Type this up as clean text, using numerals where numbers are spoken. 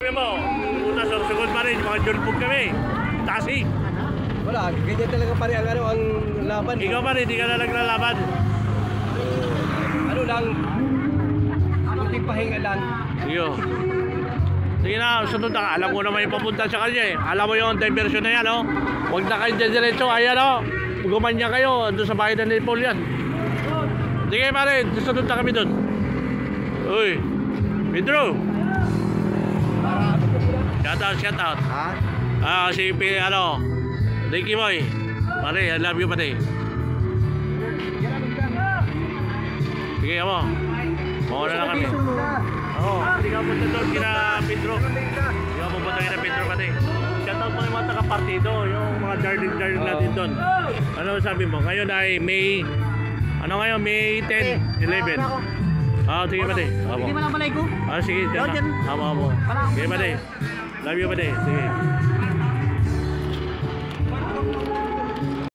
Sabi mo, una sa sugod pa rin, mga julpog kami. Tasi. Wala, ganyan talaga pare ang laban. Ikaw pa rin, di ka na naglalaban. Ano lang, kunting pahinga lang. Iyo. Sige na, sunod na. Alam mo naman yung papunta sa kanya eh. Alam mo yung diversion na yan, oh. Huwag na kayo diretso. Ayan, oh. Gumanya kayo. Doon sa bahay na ni Paul yan. Sige pa rin, sunod na kami doon. Uy, Pedro. Shout out. Ha? Si Ricky Boy. Pare, I love you pare. Sige mo. Mauna na kami. Oo, hindi ka punta doon kina Pedro. Hindi ka pupunta kina Pedro pare. Shout out mo yung mga taga-partido, yung mga darling natin doon. Ano sabi mo? Ngayon ay May 10, 11. Sige pare. Hindi mo lang balay ko. Sige, dyan na. Sige pare. Love you pare. Sige.